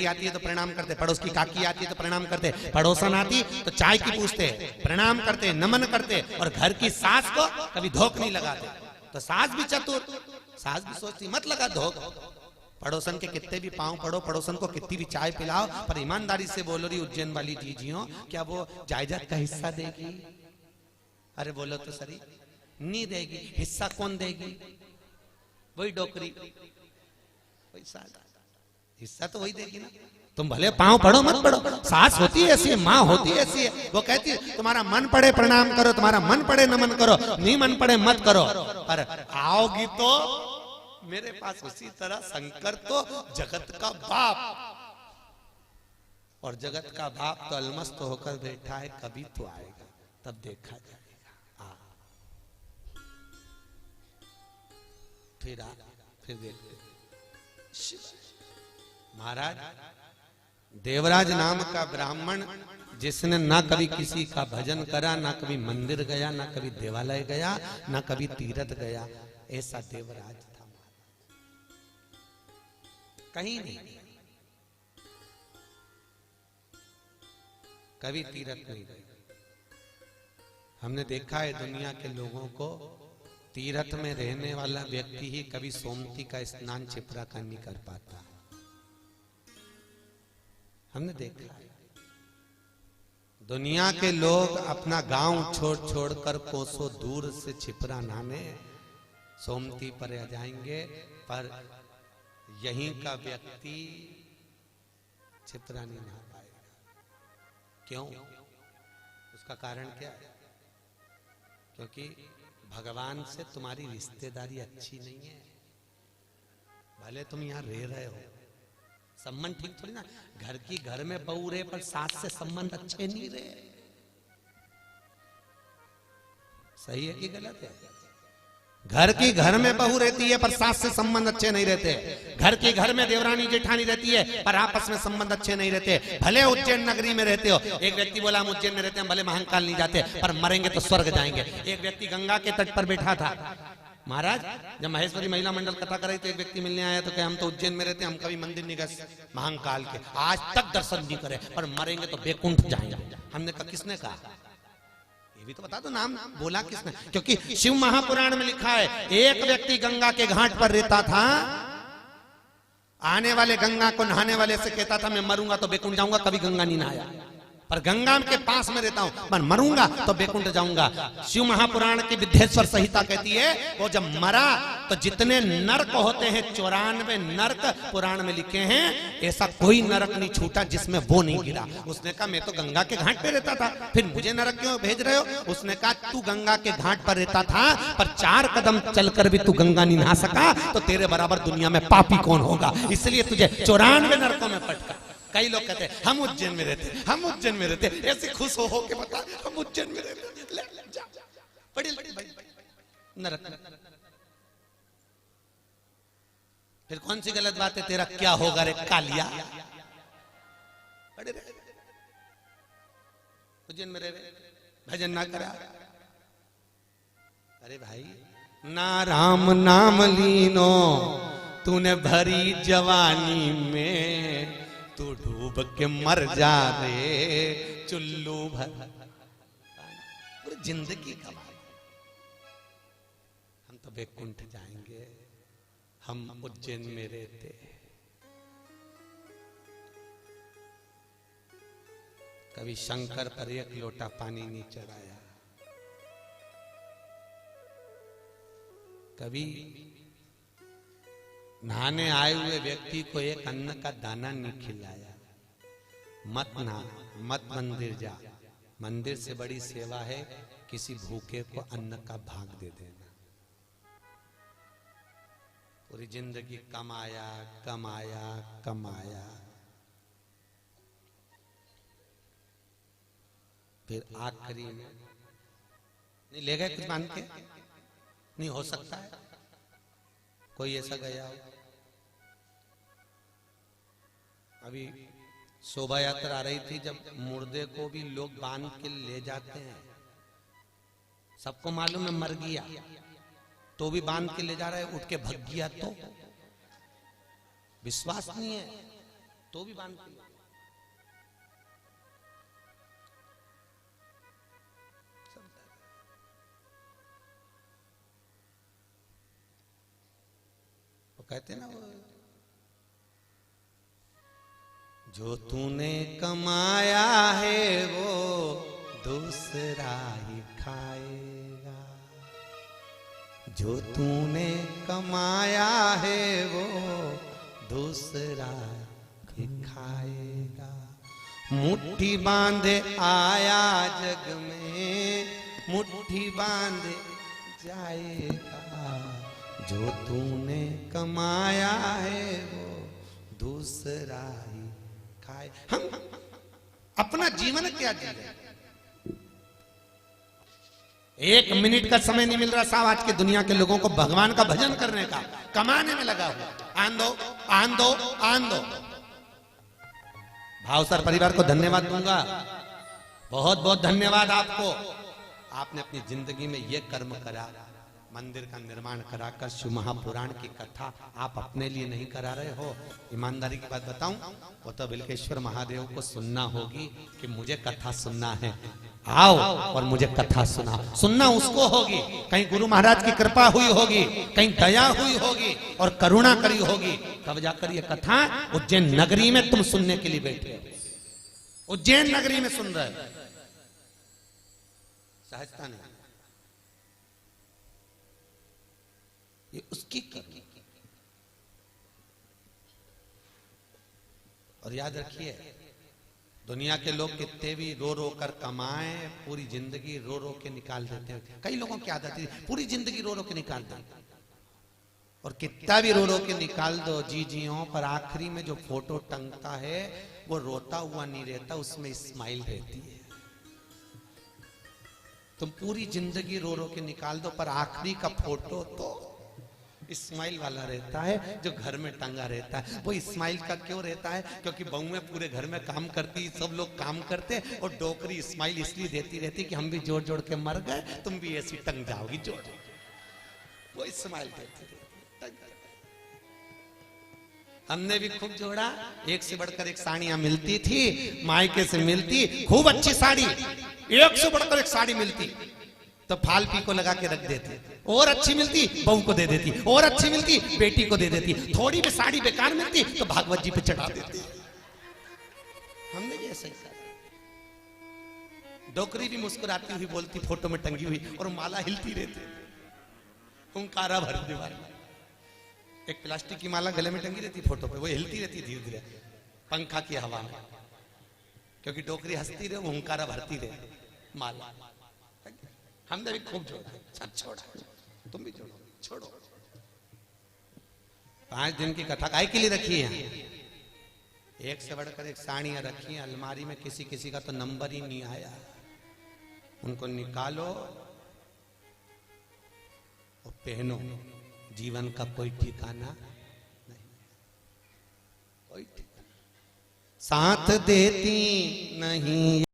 बेटी आती है तो प्रणाम करते, पड़ोस की काकी आती है तो प्रणाम करते, पड़ोसन आती तो चाय की पूछते, प्रणाम करते, नमन करते। और घर की सास को कभी धोख नहीं लगाते। तो सास भी चतुर, सास भी सोचती मत लगा धोख, पड़ोसन के कितने भी पांव पड़ो, पड़ोसन को कितनी भी चाय पिलाओ, पर ईमानदारी से बोलो रही उज्जैन वाली जीजियों, क्या वो जायदाद का हिस्सा देगी? अरे बोलो तो सही, नहीं देगी। हिस्सा कौन देगी? वही डोकरी, वही सास, हिस्सा तो वही देगी ना। तुम भले पांव पढ़ो मत पढ़ो, सास होती है ऐसी है, माँ होती है ऐसी है। वो कहती है तुम्हारा मन पड़े प्रणाम करो, तुम्हारा मन पड़े नमन करो, नहीं मन पड़े मत करो। पर आओगी तो मेरे पास उसी तरह शंकर तो जगत का बाप, और जगत का बाप तो अलमस्त होकर बैठा है, कभी तो आएगा तब देखा जाएगा। फिर देखते महाराज देवराज नाम का ब्राह्मण, जिसने ना कभी किसी का भजन करा, ना कभी मंदिर गया, ना कभी देवालय गया, ना कभी तीर्थ गया, ऐसा देवराज था। कहीं नहीं, कभी तीर्थ नहीं गए। हमने देखा है दुनिया के लोगों को, तीर्थ में रहने वाला व्यक्ति ही कभी सोमती का स्नान छिपरा का नहीं कर पाता। हमने देखा है दुनिया के लोग अपना गांव छोड़ छोड़कर कोसों दूर से छिपरा नहाने सोमती पर आ जाएंगे, पर यहीं का व्यक्ति छिपरा नहीं नहा पाएगा। क्यों? उसका कारण क्या है? क्योंकि भगवान से तुम्हारी रिश्तेदारी अच्छी नहीं है। भले तुम यहां रह रहे हो, संबंध ठीक थोड़ी ना, घर की घर में बहू रहे पर सास से संबंध अच्छे नहीं रहे। सही है कि गलत है? घर की घर में बहू रहती है पर सास से संबंध अच्छे नहीं रहते। घर की घर में देवरानी जेठानी रहती है पर आपस में संबंध अच्छे नहीं रहते। भले उज्जैन नगरी में रहते हो, एक व्यक्ति बोला हम उज्जैन में रहते हैं, भले महाकाल नहीं जाते पर मरेंगे तो स्वर्ग जाएंगे। एक व्यक्ति गंगा के तट पर बैठा था। महाराज जब महेश्वरी महिला मंडल कथा कर रही तो एक व्यक्ति मिलने आया तो क्या हम तो उज्जैन में रहते हैं, हम कभी मंदिर नहीं गए महाकाल के, आज तक दर्शन नहीं करे, पर मरेंगे तो बैकुंठ जाएंगे। हमने कहा किसने कहा? ये भी तो बता दो, नाम बोला किसने? क्योंकि शिव महापुराण में लिखा है एक व्यक्ति गंगा के घाट पर रहता था, आने वाले गंगा को नहाने वाले से कहता था मैं मरूंगा तो बैकुंठ जाऊंगा, कभी गंगा नहीं नहाया, पर गंगा के पास में रहता हूं, मैं मरूंगा तो बैकुंठ जाऊंगा। शिव महापुराण की विद्येश्वर संहिता कहती है वो जब मरा तो जितने नरक होते हैं 94 नरक पुराण में लिखे हैं, ऐसा कोई नरक नहीं छूटा जिसमें वो नहीं गिरा। उसने कहा मैं तो गंगा के घाट पे रहता था, फिर मुझे नरक क्यों भेज रहे हो? उसने कहा तू गंगा के घाट पर रहता था पर 4 कदम चलकर भी तू गंगा नहीं नहा सका, तो तेरे बराबर दुनिया में पापी कौन होगा, इसलिए तुझे 94 नरकों में पटका। कई लोग कहते हैं हम उज्जैन में रहते, हम उज्जैन में रहते, ऐसे खुश हो के बता हम उज्जैन में रहते, ले जा बड़ी नरक। फिर कौन सी गलत बात है? तेरा क्या होगा रे कालिया? उज्जैन में रह भजन ना करा। अरे भाई ना राम नाम लीनो तूने भरी जवानी में, तू डूब के मर जा रे चुल्लू भर। पूरी जिंदगी कमा, हम तो बैकुंठ जाएंगे, हम उज्जैन में रहते। कभी शंकर पर एक लोटा पानी नहीं चढ़ाया, कभी नहाने आए हुए व्यक्ति को एक अन्न का दाना नहीं खिलाया। मत नहा, मत मंदिर जा, मंदिर से बड़ी सेवा है किसी भूखे को अन्न का भाग दे देना। पूरी जिंदगी कमाया कमाया कमाया, फिर आखिरी में नहीं ले गए कुछ मान के? नहीं हो सकता है कोई ऐसा गया हो। अभी शोभा यात्रा आ रही थी, जब मुर्दे को भी लोग बांध के ले जाते हैं, सबको मालूम है मर गया तो भी बांध के ले जा रहे हैं, उठ के भग गया तो विश्वास नहीं है। तो भी बांध के वो कहते ना, वो जो तूने कमाया है वो दूसरा ही खाएगा, जो तूने कमाया है वो दूसरा ही खाएगा। मुट्ठी बांधे आया जग में, मुट्ठी बांधे जाएगा, जो तूने कमाया है वो दूसरा ही खाए। हम अपना जीवन क्या जी रहे? 1 मिनट का समय नहीं मिल रहा साहब आज के दुनिया के लोगों को भगवान का भजन करने का, कमाने में लगा हुआ। आन दो आन दो आन दो। भावसर परिवार को धन्यवाद दूंगा, बहुत बहुत धन्यवाद आपको। आपने अपनी जिंदगी में ये कर्म करा, मंदिर का निर्माण कराकर शिव महापुराण की कथा आप अपने लिए नहीं करा रहे हो। ईमानदारी की बात बताऊं, वो तो बिल्केश्वर महादेव को सुनना होगी कि मुझे कथा सुनना है, आओ और मुझे कथा सुनना उसको होगी। कहीं गुरु महाराज की कृपा हुई होगी, कहीं दया हुई होगी और करुणा करी होगी, तब जाकर ये कथा उज्जैन नगरी में तुम सुनने के लिए बैठे हो। उज्जैन नगरी में सुन रहे हो, सहजता नहीं, ये उसकी करनी। और याद रखिए, दुनिया के लोग कितने भी रो रो कर कमाए, पूरी जिंदगी रो रो के निकाल देते हैं। कई लोगों की आदत है पूरी जिंदगी रो रो के निकाल देते, और कितना भी रो रो के निकाल दो जी जियो, पर आखिरी में जो फोटो टंगता है वो रोता हुआ नहीं रहता, उसमें स्माइल रहती है। तुम पूरी जिंदगी रो रो के निकाल दो, पर आखिरी का फोटो तो स्माइल वाला रहता है, जो घर में टंगा रहता है। वो स्माइल का क्यों रहता है? क्योंकि बहुएं पूरे घर में काम करती, सब लोग काम करते, और डोकरी स्माइल इसलिए देती रहती कि हम भी जोड़ जोड़ के मर गए, तुम भी ऐसी टंग जाओगी जोड़। वो स्माइल देती रहती। हमने भी खूब जोड़ा, एक से बढ़कर एक साड़ियां मिलती थी, मायके से मिलती, खूब अच्छी साड़ी, एक से बढ़कर एक साड़ी मिलती, तो फाल पी को लगा के रख देते, और अच्छी मिलती बहू को दे देती, और अच्छी मिलती बेटी को दे देती, थोड़ी भी साड़ी बेकार मिलती तो भागवत जी पे चढ़ा देती। हमने भी ऐसा ही करा। डोकरी भी मुस्कुराती हुई बोलती फोटो में टंगी हुई, और माला हिलती रहती, हुंकारा भर दीवार। एक प्लास्टिक की माला गले में टंगी रहती फोटो पे, वो हिलती रहती धीरे धीरे पंखा की हवा में, क्योंकि डोकरी हंसती रहे, वो हुंकारा भरती रहे माला। हमने भी खूब जोड़ा, सब छोड़ा, तुम भी जोड़ो, छोड़ो। 5 दिन की कथा काय के लिए रखी है? एक से बढ़कर एक साड़ियां रखी हैं अलमारी में, किसी किसी का तो नंबर ही नहीं आया, उनको निकालो और पहनो। जीवन का कोई ठिकाना नहीं, कोई ठिकाना। साथ देती नहीं